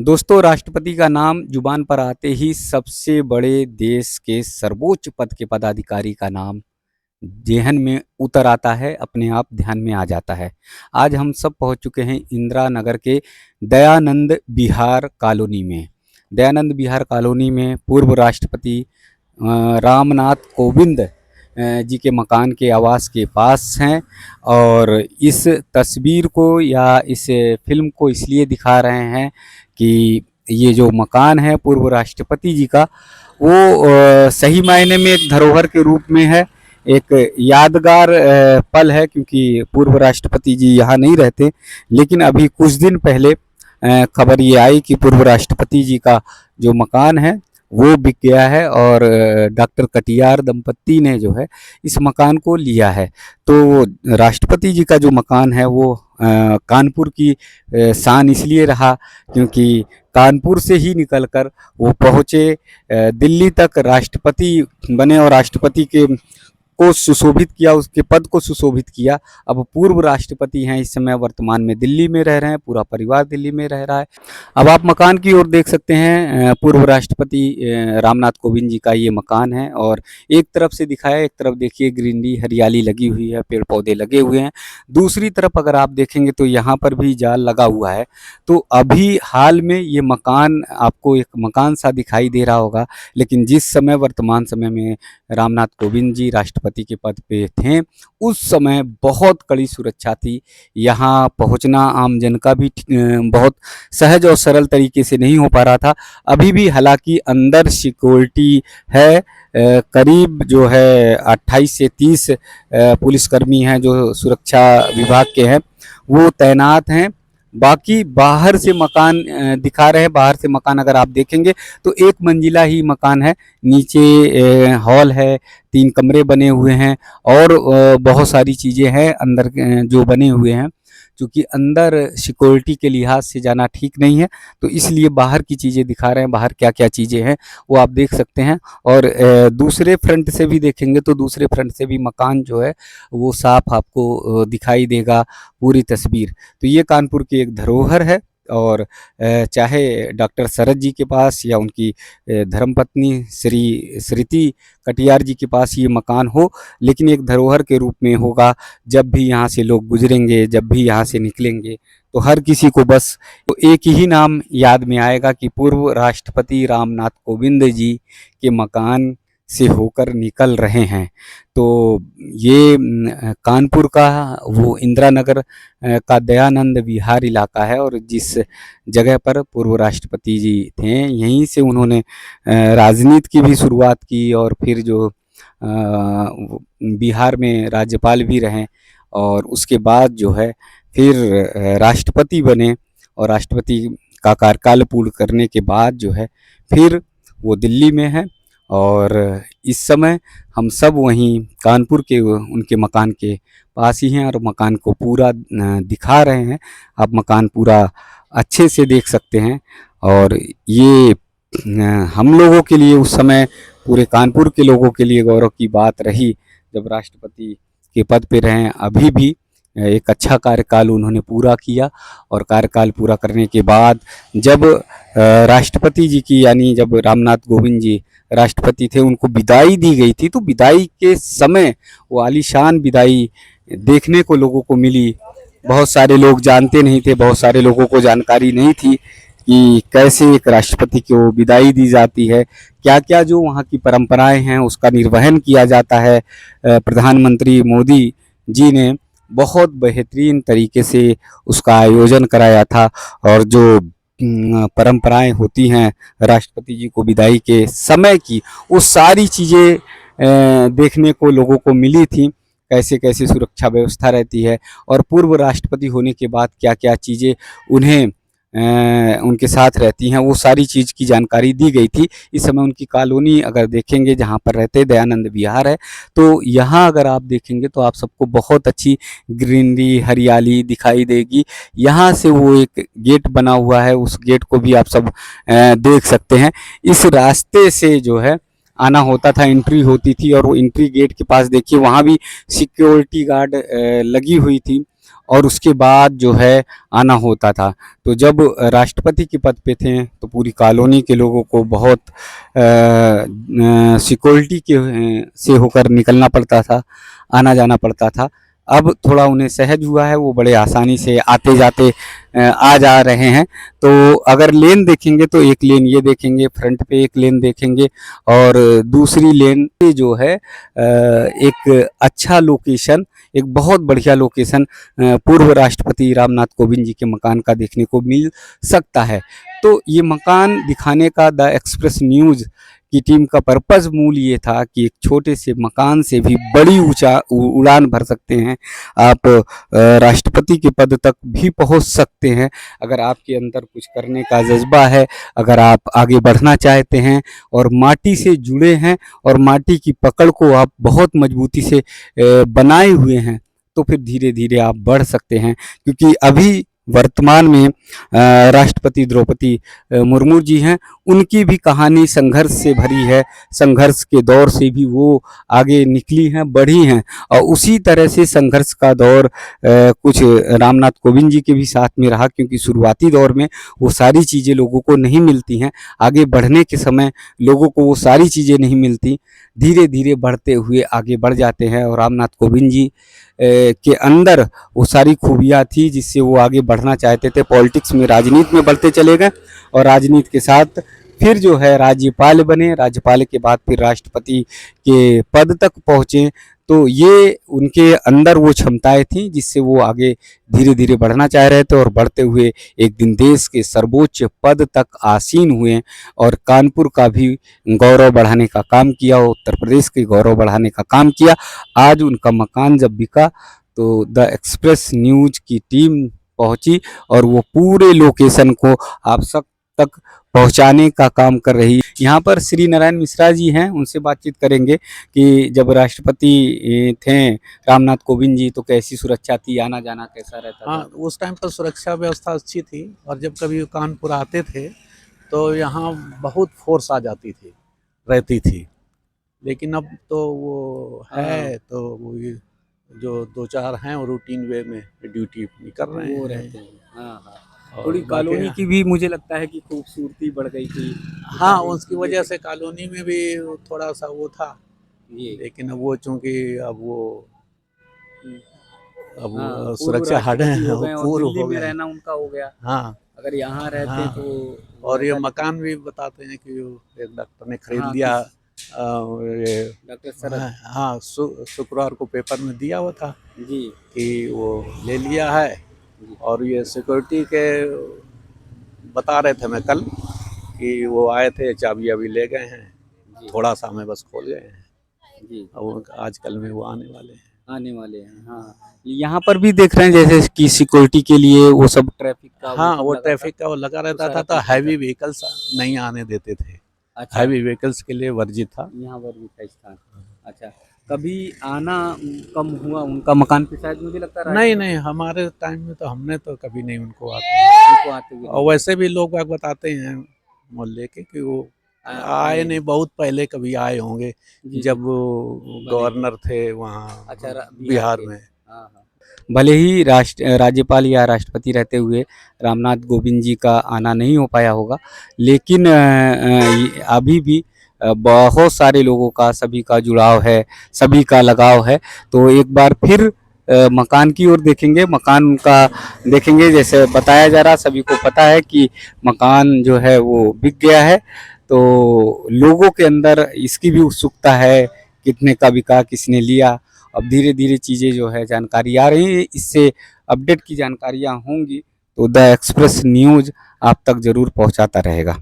दोस्तों, राष्ट्रपति का नाम जुबान पर आते ही सबसे बड़े देश के सर्वोच्च पद के पदाधिकारी का नाम ज़हन में उतर आता है, अपने आप ध्यान में आ जाता है। आज हम सब पहुंच चुके हैं इंदिरा नगर के दयानंद विहार कॉलोनी में। दयानंद विहार कॉलोनी में पूर्व राष्ट्रपति रामनाथ कोविंद जी के मकान के आवास के पास हैं और इस तस्वीर को या इस फिल्म को इसलिए दिखा रहे हैं कि ये जो मकान है पूर्व राष्ट्रपति जी का वो सही मायने में एक धरोहर के रूप में है, एक यादगार पल है, क्योंकि पूर्व राष्ट्रपति जी यहाँ नहीं रहते। लेकिन अभी कुछ दिन पहले खबर ये आई कि पूर्व राष्ट्रपति जी का जो मकान है वो बिक गया है और डॉक्टर कटियार दंपत्ति ने जो है इस मकान को लिया है। तो राष्ट्रपति जी का जो मकान है वो कानपुर की शान इसलिए रहा क्योंकि कानपुर से ही निकलकर वो पहुँचे दिल्ली तक, राष्ट्रपति बने और राष्ट्रपति के को सुशोभित किया, उसके पद को सुशोभित किया। अब पूर्व राष्ट्रपति हैं, इस समय वर्तमान में दिल्ली में रह रहे हैं, पूरा परिवार दिल्ली में रह रहा है। अब आप मकान की ओर देख सकते हैं, पूर्व राष्ट्रपति रामनाथ कोविंद जी का ये मकान है और एक तरफ से दिखाया, एक तरफ देखिए ग्रीनरी हरियाली लगी हुई है, पेड़ पौधे लगे हुए हैं। दूसरी तरफ अगर आप देखेंगे तो यहाँ पर भी जाल लगा हुआ है। तो अभी हाल में ये मकान आपको एक मकान सा दिखाई दे रहा होगा, लेकिन जिस समय वर्तमान समय में रामनाथ कोविंद जी राष्ट्रपति के पद पे थे उस समय बहुत कड़ी सुरक्षा थी। यहाँ पहुँचना आम जन का भी बहुत सहज और सरल तरीके से नहीं हो पा रहा था। अभी भी हालांकि अंदर सिक्योरिटी है, करीब जो है 28 से 30 पुलिसकर्मी हैं जो सुरक्षा विभाग के हैं, वो तैनात हैं। बाकी बाहर से मकान दिखा रहे हैं। बाहर से मकान अगर आप देखेंगे तो एक मंजिला ही मकान है, नीचे हॉल है, 3 कमरे बने हुए हैं और बहुत सारी चीज़ें हैं अंदर जो बने हुए हैं। क्योंकि अंदर सिक्योरिटी के लिहाज से जाना ठीक नहीं है, तो इसलिए बाहर की चीज़ें दिखा रहे हैं। बाहर क्या क्या चीज़ें हैं वो आप देख सकते हैं। और दूसरे फ्रंट से भी देखेंगे तो दूसरे फ्रंट से भी मकान जो है वो साफ आपको दिखाई देगा, पूरी तस्वीर। तो ये कानपुर की एक धरोहर है और चाहे डॉक्टर शरद जी के पास या उनकी धर्मपत्नी श्री स्मृति कटियार जी के पास ये मकान हो, लेकिन एक धरोहर के रूप में होगा। जब भी यहाँ से लोग गुजरेंगे, जब भी यहाँ से निकलेंगे, तो हर किसी को बस तो एक ही नाम याद में आएगा कि पूर्व राष्ट्रपति रामनाथ कोविंद जी के मकान से होकर निकल रहे हैं। तो ये कानपुर का वो इंदिरा नगर का दयानंद विहार इलाका है और जिस जगह पर पूर्व राष्ट्रपति जी थे यहीं से उन्होंने राजनीति की भी शुरुआत की और फिर जो बिहार में राज्यपाल भी रहे और उसके बाद जो है फिर राष्ट्रपति बने और राष्ट्रपति का कार्यकाल पूर्ण करने के बाद जो है फिर वो दिल्ली में है। और इस समय हम सब वहीं कानपुर के उनके मकान के पास ही हैं और मकान को पूरा दिखा रहे हैं। आप मकान पूरा अच्छे से देख सकते हैं और ये हम लोगों के लिए उस समय, पूरे कानपुर के लोगों के लिए गौरव की बात रही जब राष्ट्रपति के पद पे रहे। अभी भी एक अच्छा कार्यकाल उन्होंने पूरा किया और कार्यकाल पूरा करने के बाद जब राष्ट्रपति जी की यानी जब रामनाथ कोविंद जी राष्ट्रपति थे उनको विदाई दी गई थी, तो विदाई के समय वो आलीशान विदाई देखने को लोगों को मिली। बहुत सारे लोग जानते नहीं थे, बहुत सारे लोगों को जानकारी नहीं थी कि कैसे एक राष्ट्रपति को विदाई दी जाती है, क्या क्या जो वहाँ की परंपराएं हैं उसका निर्वहन किया जाता है। प्रधानमंत्री मोदी जी ने बहुत बेहतरीन तरीके से उसका आयोजन कराया था और जो परंपराएं होती हैं राष्ट्रपति जी को विदाई के समय की, वो सारी चीज़ें देखने को लोगों को मिली थी। कैसे कैसे सुरक्षा व्यवस्था रहती है और पूर्व राष्ट्रपति होने के बाद क्या क्या चीज़ें उन्हें उनके साथ रहती हैं, वो सारी चीज़ की जानकारी दी गई थी। इस समय उनकी कॉलोनी अगर देखेंगे जहाँ पर रहते दयानंद विहार है, तो यहाँ अगर आप देखेंगे तो आप सबको बहुत अच्छी ग्रीनरी हरियाली दिखाई देगी। यहाँ से वो एक गेट बना हुआ है, उस गेट को भी आप सब देख सकते हैं। इस रास्ते से जो है आना होता था, एंट्री होती थी और वो एंट्री गेट के पास देखिए वहाँ भी सिक्योरिटी गार्ड लगी हुई थी और उसके बाद जो है आना होता था। तो जब राष्ट्रपति के पद पे थे तो पूरी कॉलोनी के लोगों को बहुत सिक्योरिटी के से होकर निकलना पड़ता था, आना जाना पड़ता था। अब थोड़ा उन्हें सहज हुआ है, वो बड़े आसानी से आते जाते आ जा रहे हैं। तो अगर लेन देखेंगे तो एक लेन ये देखेंगे, फ्रंट पे एक लेन देखेंगे और दूसरी लेन पे जो है एक अच्छा लोकेशन, एक बहुत बढ़िया लोकेशन पूर्व राष्ट्रपति रामनाथ कोविंद जी के मकान का देखने को मिल सकता है। तो ये मकान दिखाने का द एक्सप्रेस न्यूज़ की टीम का पर्पज़ मूल ये था कि एक छोटे से मकान से भी बड़ी उड़ान भर सकते हैं आप, राष्ट्रपति के पद तक भी पहुंच सकते हैं। अगर आपके अंदर कुछ करने का जज्बा है, अगर आप आगे बढ़ना चाहते हैं और माटी से जुड़े हैं और माटी की पकड़ को आप बहुत मजबूती से बनाए हुए हैं, तो फिर धीरे धीरे आप बढ़ सकते हैं। क्योंकि अभी वर्तमान में राष्ट्रपति द्रौपदी मुर्मू जी हैं, उनकी भी कहानी संघर्ष से भरी है। संघर्ष के दौर से भी वो आगे निकली हैं, बढ़ी हैं और उसी तरह से संघर्ष का दौर कुछ रामनाथ कोविंद जी के भी साथ में रहा। क्योंकि शुरुआती दौर में वो सारी चीज़ें लोगों को नहीं मिलती हैं, आगे बढ़ने के समय लोगों को वो सारी चीज़ें नहीं मिलती, धीरे धीरे बढ़ते हुए आगे बढ़ जाते हैं। और रामनाथ कोविंद जी के अंदर वो सारी खूबियाँ थी जिससे वो आगे बढ़ना चाहते थे। पॉलिटिक्स में, राजनीति में बढ़ते चले गए और राजनीति के साथ फिर जो है राज्यपाल बने, राज्यपाल के बाद फिर राष्ट्रपति के पद तक पहुँचे। तो ये उनके अंदर वो क्षमताएं थी जिससे वो आगे धीरे धीरे बढ़ना चाह रहे थे और बढ़ते हुए एक दिन देश के सर्वोच्च पद तक आसीन हुए और कानपुर का भी गौरव बढ़ाने का काम किया, उत्तर प्रदेश के गौरव बढ़ाने का काम किया। आज उनका मकान जब बिका तो द एक्सप्रेस न्यूज़ की टीम पहुंची और वो पूरे लोकेशन को आप सब तक पहुंचाने का काम कर रही है। यहाँ पर श्री नारायण मिश्रा जी हैं, उनसे बातचीत करेंगे कि जब राष्ट्रपति थे रामनाथ कोविंद जी तो कैसी सुरक्षा थी, आना जाना कैसा रहता था? हाँ, उस टाइम पर सुरक्षा व्यवस्था अच्छी थी और जब कभी कानपुर आते थे तो यहाँ बहुत फोर्स आ जाती थी, रहती थी। लेकिन अब तो वो है, तो वो ये जो 2-4 हैं वो रूटीन वे में ड्यूटी कर रहे वो हैं। रहते हैं। हाँ, हाँ। और थोड़ी बाकी कॉलोनी की भी मुझे लगता है कि खूबसूरती बढ़ गई थी। हाँ, उसकी वजह से कॉलोनी में भी थोड़ा सा वो था। ये लेकिन अब वो चूँकि अब हाँ, पूर्व सुरक्षा हटे राष्ट्रपति हैं, हो वो गए और पूर्व दिल्ली हो में गए। रहना उनका हो गया। हाँ, अगर यहाँ रहते हाँ। तो और ये वैसा मकान भी बताते हैं कि वो एक डॉक्टर ने खरीद हाँ, लिया। ये डॉक्टर शरद हाँ, शुक्रवार को पेपर में दिया हुआ था जी, कि वो ले लिया है। जी, और ये सिक्योरिटी के बता रहे थे मैं कल कि वो आए थे, चाबी अभी ले गए हैं, जी, थोड़ा सा हमें बस खोल गए हैं। जी, अब आजकल में वो आने वाले हैं। आने वाले हैं। हाँ, यहाँ पर भी देख रहे हैं जैसे कि सिक्योरिटी के लिए वो सब ट्रैफिक का वो हाँ, सब वो लगा था। ट्रैफिक का वो लगा रहता सारा था, तो कुछ हैवी रहता व्हीकल्स नहीं आने देते थे। अच्छा, हैवी व्हीकल्स के लिए वर्जित था। यहाँ पर भी था स्थान। अच्छा, कभी आना कम हुआ उनका मकान पे, शायद मुझे लगता है नहीं, नहीं, हमारे टाइम में तो हमने तो कभी नहीं उनको आते। उनको आते हुए और वैसे भी लोग बाग बताते हैं मोहल्ले के कि वो आए नहीं, बहुत पहले कभी आए होंगे जी, जब जी, वो बने। गवर्नर थे वहाँ अच्छा, बिहार के। में। हाँ, हाँ। भले ही राज्यपाल या राष्ट्रपति रहते हुए रामनाथ कोविंद जी का आना नहीं हो पाया होगा, लेकिन अभी भी बहुत सारे लोगों का, सभी का जुड़ाव है, सभी का लगाव है। तो एक बार फिर मकान की ओर देखेंगे, मकान उनका देखेंगे। जैसे बताया जा रहा, सभी को पता है कि मकान जो है वो बिक गया है। तो लोगों के अंदर इसकी भी उत्सुकता है, कितने का बिका, किसने लिया। अब धीरे धीरे चीज़ें जो है जानकारी आ रही है, इससे अपडेट की जानकारियाँ होंगी तो द एक्सप्रेस न्यूज़ आप तक ज़रूर पहुंचाता रहेगा।